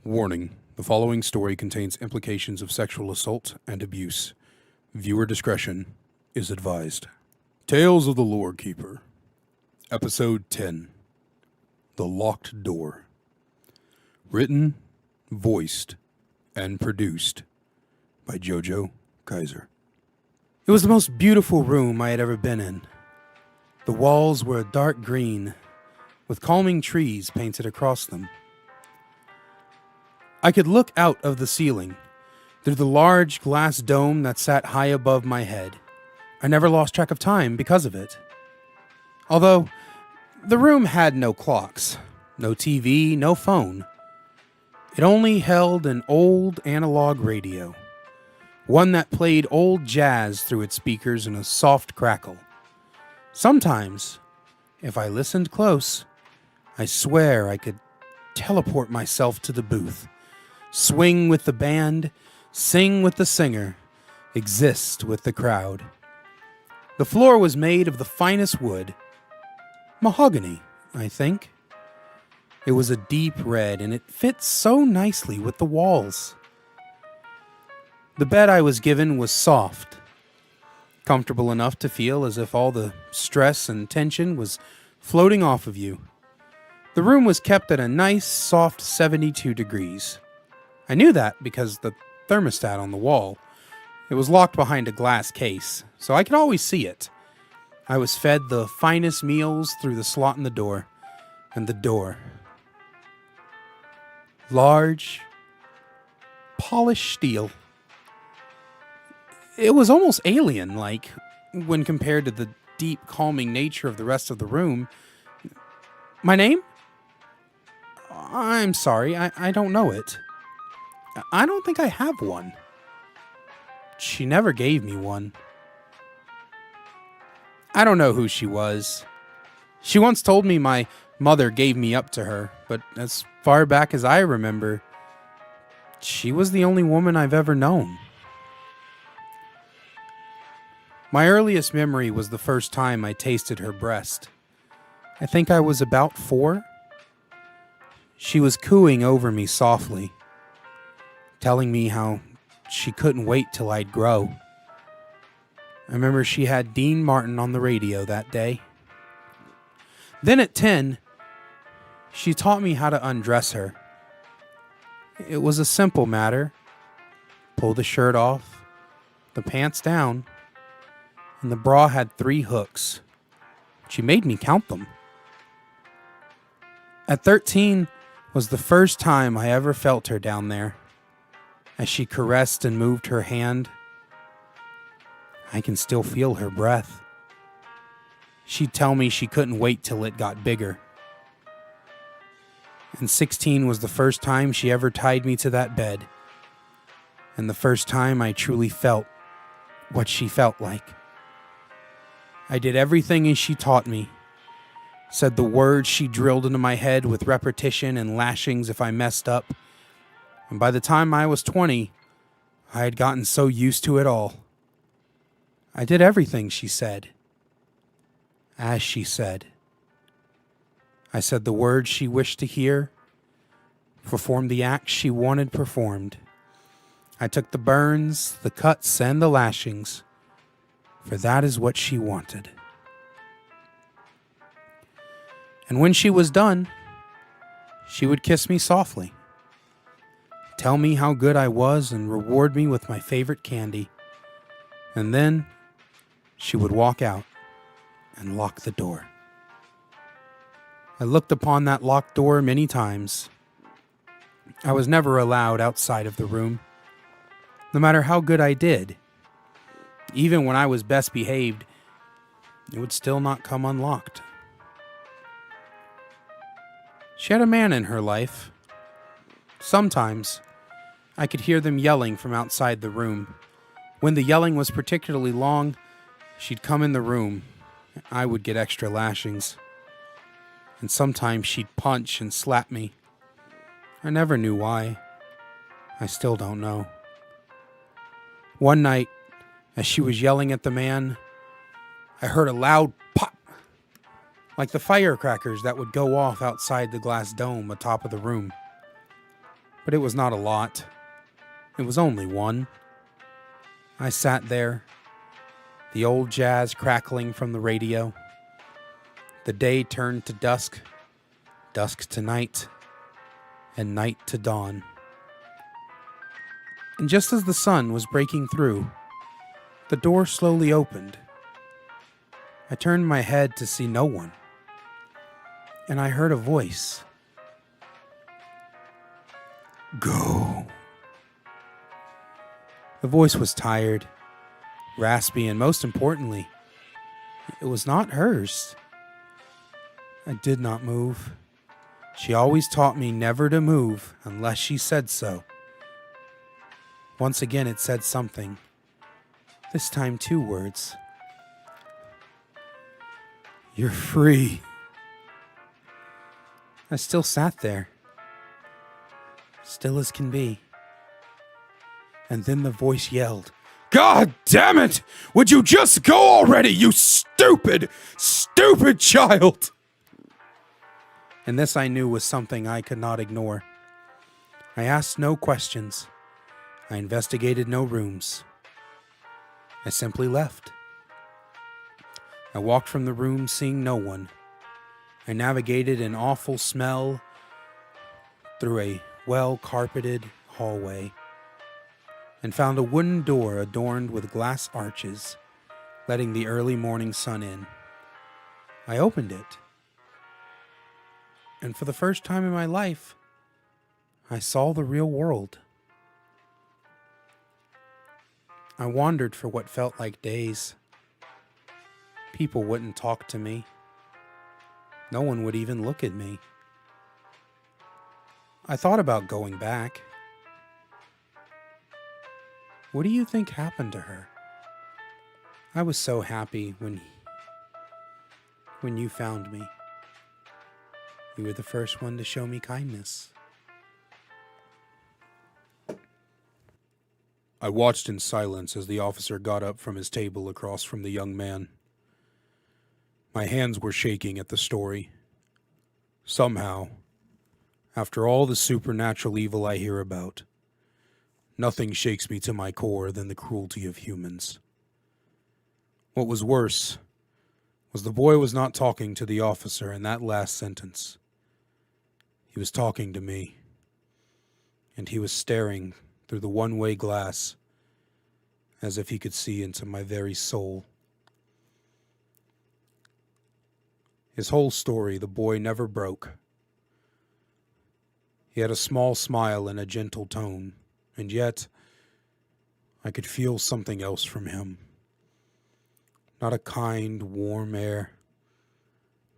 Warning: the following story contains implications of sexual assault and abuse. Viewer discretion is advised. Tales of the Lore Keeper, Episode 10, The Locked Door. Written, voiced, and produced by Jojo Kaiser. It was the most beautiful room I had ever been in. The walls were a dark green, with calming trees painted across them. I could look out of the ceiling, through the large glass dome that sat high above my head. I never lost track of time because of it. Although, the room had no clocks, no TV, no phone. It only held an old analog radio, one that played old jazz through its speakers in a soft crackle. Sometimes, if I listened close, I swear I could teleport myself to the booth, swing with the band, sing with the singer, exist with the crowd. The floor was made of the finest wood, mahogany, I think. It was a deep red, and it fit so nicely with the walls. The bed I was given was soft, comfortable enough to feel as if all the stress and tension was floating off of you. The room was kept at a nice, soft 72 degrees. I knew that because the thermostat on the wall. It was locked behind a glass case, so I could always see it. I was fed the finest meals through the slot in the door, and the door. Large, polished steel. It was almost alien-like when compared to the deep, calming nature of the rest of the room. My name? I'm sorry, I don't know it. I don't think I have one. She never gave me one. I don't know who she was. She once told me my mother gave me up to her, but as far back as I remember, she was the only woman I've ever known. My earliest memory was the first time I tasted her breast. I think I was about 4. She was cooing over me softly, telling me how she couldn't wait till I'd grow. I remember she had Dean Martin on the radio that day. Then at 10, she taught me how to undress her. It was a simple matter. Pull the shirt off, the pants down, and the bra had 3 hooks. She made me count them. At 13 was the first time I ever felt her down there. As she caressed and moved her hand, I can still feel her breath. She'd tell me she couldn't wait till it got bigger. And 16 was the first time she ever tied me to that bed, and the first time I truly felt what she felt like. I did everything as she taught me, said the words she drilled into my head with repetition and lashings if I messed up. And by the time I was 20, I had gotten so used to it all. I did everything she said, as she said. I said the words she wished to hear, performed the acts she wanted performed. I took the burns, the cuts, and the lashings, for that is what she wanted. And when she was done, she would kiss me softly, tell me how good I was, and reward me with my favorite candy. And then she would walk out and lock the door. I looked upon that locked door many times. I was never allowed outside of the room, no matter how good I did. Even when I was best behaved, it would still not come unlocked. She had a man in her life. Sometimes, I could hear them yelling from outside the room. When the yelling was particularly long, she'd come in the room. I would get extra lashings. And sometimes she'd punch and slap me. I never knew why. I still don't know. One night, as she was yelling at the man, I heard a loud pop, like the firecrackers that would go off outside the glass dome atop of the room. But it was not a lot. It was only one. I sat there, the old jazz crackling from the radio. The day turned to dusk, dusk to night, and night to dawn. And just as the sun was breaking through, the door slowly opened. I turned my head to see no one, and I heard a voice. Go. The voice was tired, raspy, and most importantly, it was not hers. I did not move. She always taught me never to move unless she said so. Once again it said something. This time 2 words. You're free. I still sat there, still as can be. And then the voice yelled, God damn it! Would you just go already, you stupid, stupid child! And this I knew was something I could not ignore. I asked no questions. I investigated no rooms. I simply left. I walked from the room seeing no one. I navigated an awful smell through a well-carpeted hallway and found a wooden door adorned with glass arches, letting the early morning sun in. I opened it, and for the first time in my life, I saw the real world. I wandered for what felt like days. People wouldn't talk to me. No one would even look at me. I thought about going back. What do you think happened to her? I was so happy when you found me. You were the first one to show me kindness. I watched in silence as the officer got up from his table across from the young man. My hands were shaking at the story. Somehow, after all the supernatural evil I hear about, nothing shakes me to my core than the cruelty of humans. What was worse was the boy was not talking to the officer in that last sentence. He was talking to me, and he was staring through the one-way glass as if he could see into my very soul. His whole story the boy never broke. He had a small smile and a gentle tone, and yet I could feel something else from him. Not a kind, warm air,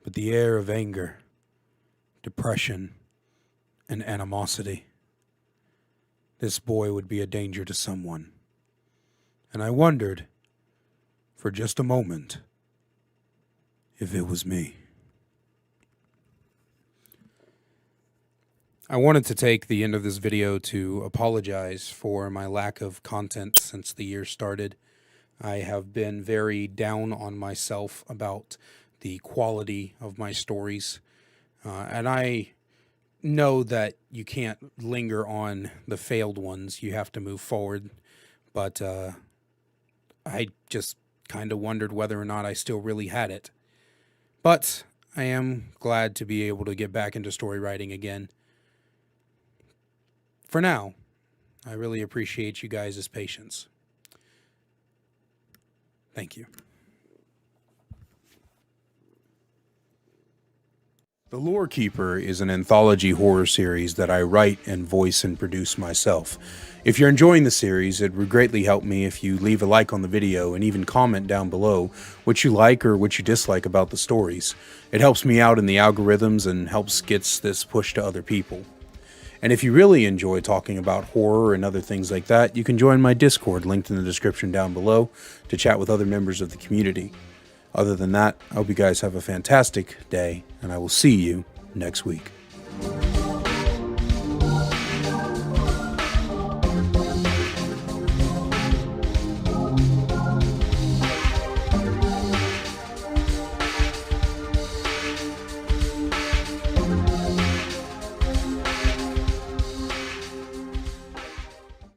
but the air of anger, depression, and animosity. This boy would be a danger to someone. And I wondered, for just a moment, if it was me. I wanted to take the end of this video to apologize for my lack of content since the year started. I have been very down on myself about the quality of my stories. And I know that you can't linger on the failed ones. You have to move forward. But I just kind of wondered whether or not I still really had it. But I am glad to be able to get back into story writing again. For now, I really appreciate you guys' patience. Thank you. The Lore Keeper is an anthology horror series that I write and voice and produce myself. If you're enjoying the series, it would greatly help me if you leave a like on the video and even comment down below what you like or what you dislike about the stories. It helps me out in the algorithms and helps gets this pushed to other people. And if you really enjoy talking about horror and other things like that, you can join my Discord linked in the description down below to chat with other members of the community. Other than that, I hope you guys have a fantastic day, and I will see you next week.